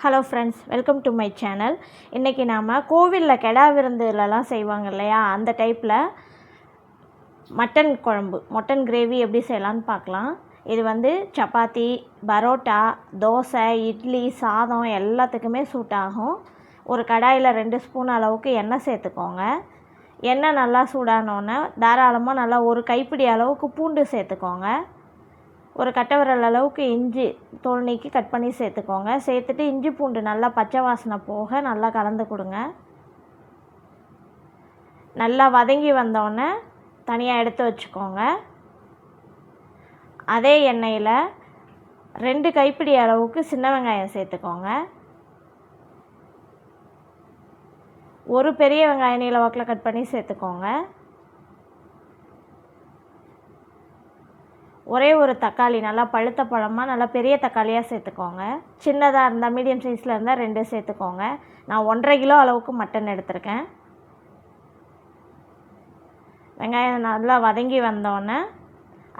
Hello friends, welcome to my channel. இன்றைக்கி நாம் கோவிலில் கெடா விருந்துலலாம் செய்வாங்க இல்லையா, அந்த டைப்பில் மட்டன் குழம்பு, மட்டன் கிரேவி எப்படி செய்யலான்னு பார்க்கலாம். இது சப்பாத்தி, பரோட்டா, தோசை, இட்லி, சாதம் எல்லாத்துக்குமே சூட் ஆகும். ஒரு கடாயில் 2 ஸ்பூன் அளவுக்கு எண்ணெய் சேர்த்துக்கோங்க. எண்ணெய் நல்லா சூடானோன்னே தாராளமாக நல்லா ஒரு கைப்பிடி அளவுக்கு பூண்டு சேர்த்துக்கோங்க. ஒரு கட்டை விரல் அளவுக்கு இஞ்சி தோல் நீக்கி கட் பண்ணி சேர்த்துக்கோங்க. சேர்த்துட்டு இஞ்சி பூண்டு நல்லா பச்சை வாசனை போக நல்லா கலந்து கொடுங்க. நல்லா வதங்கி வந்தோடனே தனியாக எடுத்து வச்சுக்கோங்க. அதே எண்ணெயில் 2 கைப்பிடி அளவுக்கு சின்ன வெங்காயம் சேர்த்துக்கோங்க. ஒரு பெரிய வெங்காயம் நீல வாக்கில் கட் பண்ணி சேர்த்துக்கோங்க. ஒரே ஒரு தக்காளி நல்லா பழுத்த பழமாக நல்லா பெரிய தக்காளியாக சேர்த்துக்கோங்க. சின்னதாக இருந்தால் மீடியம் சைஸில் இருந்தால் 2 சேர்த்துக்கோங்க. நான் 1.5 கிலோ அளவுக்கு மட்டன் எடுத்திருக்கேன். வெங்காயம் நல்லா வதங்கி வந்தோடனே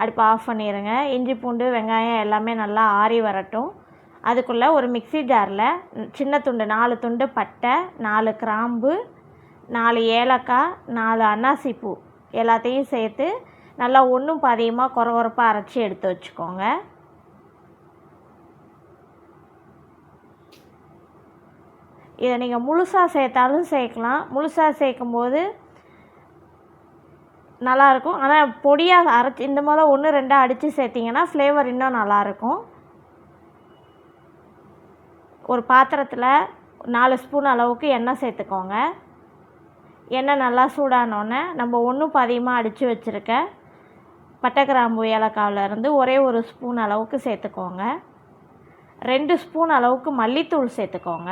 அடுப்பை ஆஃப் பண்ணிடுங்க. இஞ்சி பூண்டு வெங்காயம் எல்லாமே நல்லா ஆறி வரட்டும். அதுக்குள்ளே ஒரு மிக்ஸி ஜாரில் சின்ன துண்டு 4 துண்டு பட்டை, 4 கிராம்பு, 4 ஏலக்காய், 4 அன்னாசி பூ எல்லாத்தையும் சேர்த்து நல்லா ஒன்றும் பாதியமாக கொரகொரப்பாக அரைச்சி எடுத்து வச்சுக்கோங்க. இதை நீங்கள் முழுசாக சேர்த்தாலும் சேர்க்கலாம். முழுசாக சேர்க்கும்போது நல்லாயிருக்கும். ஆனால் பொடியாக அரைச்சி இந்த மாதிரி 1 2 அடித்து சேர்த்திங்கன்னா ஃப்ளேவர் இன்னும் நல்லாயிருக்கும். ஒரு பாத்திரத்தில் 4 ஸ்பூன் அளவுக்கு எண்ணெய் சேர்த்துக்கோங்க. எண்ணெய் நல்லா சூடானோன்னே நம்ம ஒன்றும் பாதியமாக அடித்து வச்சுருக்க பட்டை கிராம்பு ஏலக்காவிலேருந்து ஒரே ஒரு ஸ்பூன் அளவுக்கு சேர்த்துக்கோங்க. 2 ஸ்பூன் அளவுக்கு மல்லித்தூள் சேர்த்துக்கோங்க.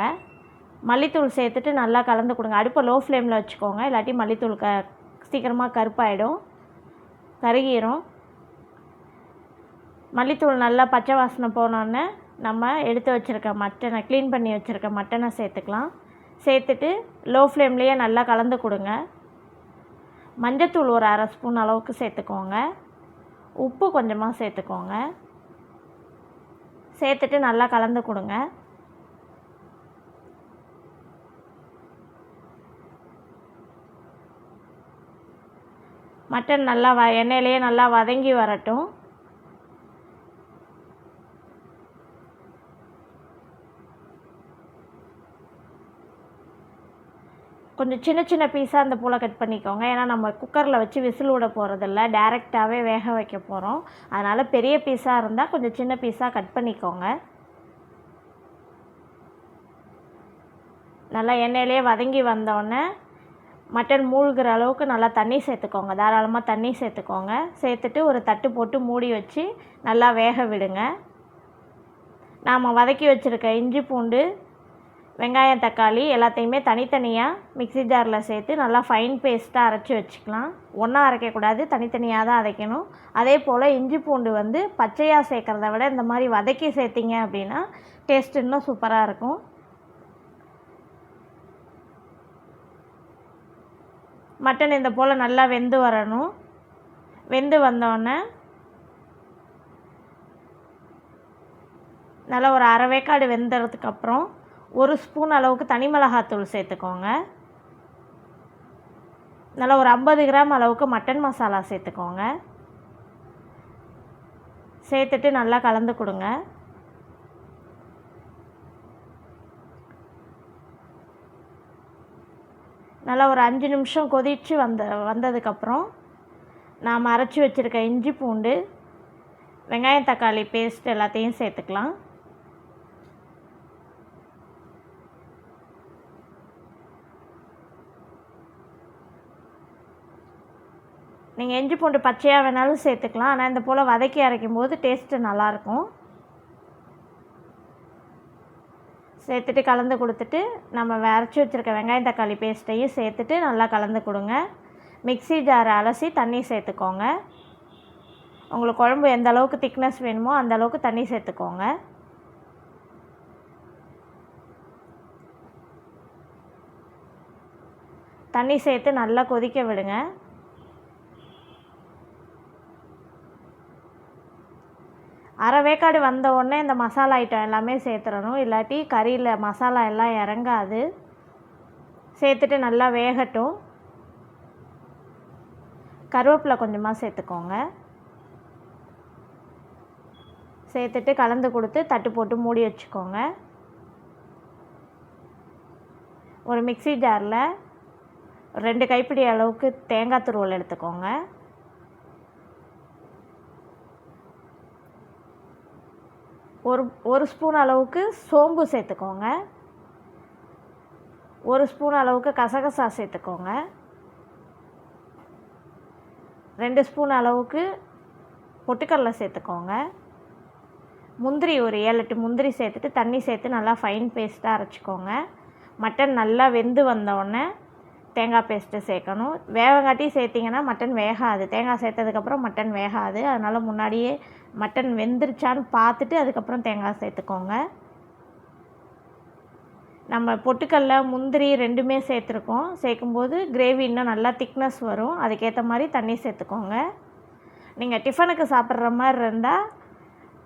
மல்லித்தூள் சேர்த்துட்டு நல்லா கலந்து கொடுங்க. அடுப்பை லோ ஃப்ளேமில் வச்சுக்கோங்க, இல்லாட்டி மல்லித்தூள் சீக்கிரமாக கருப்பாயிடும், கருகிரும். மல்லித்தூள் நல்லா பச்சை வாசனை போனோடனே நம்ம எடுத்து வச்சுருக்க மட்டனை, க்ளீன் பண்ணி வச்சுருக்க மட்டனை சேர்த்துக்கலாம். சேர்த்துட்டு லோ ஃப்ளேம்லேயே நல்லா கலந்து கொடுங்க. மஞ்சத்தூள் ஒரு 1/2 ஸ்பூன் அளவுக்கு சேர்த்துக்கோங்க. உப்பு கொஞ்சமாக சேர்த்துக்கோங்க. சேர்த்துட்டு நல்லா கலந்து கொடுங்க. மட்டன் நல்லா எண்ணெயிலேயே நல்லா வதங்கி வரட்டும். கொஞ்சம் சின்ன சின்ன பீஸாக அந்த போல் கட் பண்ணிக்கோங்க. ஏன்னா நம்ம குக்கரில் வச்சு விசில் விட போகிறதில்ல, டைரெக்டாகவே வேக வைக்க போகிறோம். அதனால் பெரிய பீஸாக இருந்தால் கொஞ்சம் சின்ன பீஸாக கட் பண்ணிக்கோங்க. நல்லா எண்ணெயிலே வதங்கி வந்தோடனே மட்டன் மூழ்கிற அளவுக்கு நல்லா தண்ணி சேர்த்துக்கோங்க. தாராளமாக தண்ணி சேர்த்துக்கோங்க. சேர்த்துட்டு ஒரு தட்டு போட்டு மூடி வச்சு நல்லா வேக விடுங்க. நாம் வதக்கி வச்சுருக்க இஞ்சி பூண்டு வெங்காயம் தக்காளி எல்லாத்தையுமே தனித்தனியாக மிக்ஸி ஜாரில் சேர்த்து நல்லா ஃபைன் பேஸ்ட்டாக அரைச்சி வச்சுக்கலாம். ஒன்றா அரைக்கக்கூடாது, தனித்தனியாக தான் அரைக்கணும். அதே போல் இஞ்சி பூண்டு பச்சையாக சேர்க்குறத விட இந்த மாதிரி வதக்கி சேர்த்திங்க அப்படின்னா டேஸ்ட் இன்னும் சூப்பராக இருக்கும். மட்டன் இந்த போல் நல்லா வெந்து வரணும். வெந்து வந்தோடனே நல்லா ஒரு அரை வேக்காடு வெந்ததுக்கப்புறம் 1 ஸ்பூன் அளவுக்கு தனி மிளகாத்தூள் சேர்த்துக்கோங்க. நல்லா ஒரு 50 கிராம் அளவுக்கு மட்டன் மசாலா சேர்த்துக்கோங்க. சேர்த்துட்டு நல்லா கலந்து கொடுங்க. நல்லா ஒரு 5 நிமிஷம் கொதித்து வந்ததுக்கப்புறம் நாம் அரைச்சி வச்சுருக்க இஞ்சி பூண்டு வெங்காயம் தக்காளி பேஸ்ட் எல்லாத்தையும் சேர்த்துக்கலாம். நீங்கள் இஞ்சி பூண்டு பச்சையாக வேணாலும் சேர்த்துக்கலாம். ஆனால் இந்த போல் வதக்கி அரைக்கும் போது டேஸ்ட்டு நல்லாயிருக்கும். சேர்த்துட்டு கலந்து கொடுத்துட்டு நம்ம அரைச்சி வச்சுருக்க வெங்காயம் தக்காளி பேஸ்ட்டையும் சேர்த்துட்டு நல்லா கலந்து கொடுங்க. மிக்ஸி ஜாரை அலசி தண்ணி சேர்த்துக்கோங்க. உங்களுக்கு குழம்பு எந்த அளவுக்கு திக்னஸ் வேணுமோ அந்த அளவுக்கு தண்ணி சேர்த்துக்கோங்க. தண்ணி சேர்த்து நல்லா கொதிக்க விடுங்க. அரை வேக்காடு வந்த உடனே இந்த மசாலா ஐட்டம் எல்லாமே சேர்த்துடணும், இல்லாட்டி கறியில் மசாலா எல்லாம் இறங்காது. சேர்த்துட்டு நல்லா வேகட்டும். கருவேப்பிலை கொஞ்சமாக சேர்த்துக்கோங்க. சேர்த்துட்டு கலந்து கொடுத்து தட்டு போட்டு மூடி வச்சுக்கோங்க. ஒரு மிக்ஸி ஜாரில் 2 கைப்பிடி அளவுக்கு தேங்காய் துருவல் எடுத்துக்கோங்க. ஒரு ஸ்பூன் அளவுக்கு சோம்பு சேர்த்துக்கோங்க. 1 ஸ்பூன் அளவுக்கு கசகசா சேர்த்துக்கோங்க. 2 ஸ்பூன் அளவுக்கு பொட்டுக்கடலை சேர்த்துக்கோங்க. முந்திரி ஒரு 7-8 முந்திரி சேர்த்துட்டு தண்ணி சேர்த்து நல்லா ஃபைன் பேஸ்ட்டாக அரைச்சிக்கோங்க. மட்டன் நல்லா வெந்து வந்தோடனே தேங்காய் பேஸ்ட்டு சேர்க்கணும். வேகங்காட்டி சேர்த்திங்கன்னா மட்டன் வேகாது. தேங்காய் சேர்த்ததுக்கப்புறம் மட்டன் வேகாது. அதனால் முன்னாடியே மட்டன் வெந்துருச்சான்னு பார்த்துட்டு அதுக்கப்புறம் தேங்காய் சேர்த்துக்கோங்க. நம்ம பொட்டுக்கடலை முந்திரி 2மே சேர்த்துருக்கோம். சேர்க்கும்போது கிரேவி இன்னும் நல்லா திக்னஸ் வரும். அதுக்கேற்ற மாதிரி தண்ணி சேர்த்துக்கோங்க. நீங்கள் டிஃபனுக்கு சாப்பிட்ற மாதிரி இருந்தால்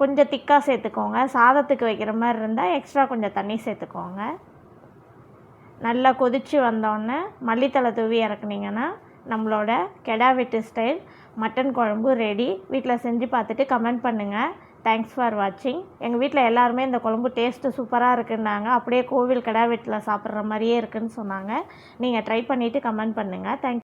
கொஞ்சம் திக்காக சேர்த்துக்கோங்க. சாதத்துக்கு வைக்கிற மாதிரி இருந்தால் எக்ஸ்ட்ரா கொஞ்சம் தண்ணி சேர்த்துக்கோங்க. நல்லா கொதித்து வந்தோடனே மல்லித்தழை தூவி இறக்குனீங்கன்னா நம்மளோட கெடா வெட்டு ஸ்டைல் மட்டன் குழம்பு ரெடி. வீட்டில் செஞ்சு பார்த்துட்டு கமெண்ட் பண்ணுங்கள். தேங்க்ஸ் ஃபார் வாட்சிங். எங்கள் வீட்டில் எல்லாருமே இந்த குழம்பு டேஸ்ட்டு சூப்பராக இருக்குன்னாங்க. அப்படியே கோவில் கெடா வெட்டில் சாப்பிட்ற மாதிரியே இருக்குதுன்னு சொன்னாங்க. நீங்கள் ட்ரை பண்ணிவிட்டு கமெண்ட் பண்ணுங்கள். தேங்க்ஸ்.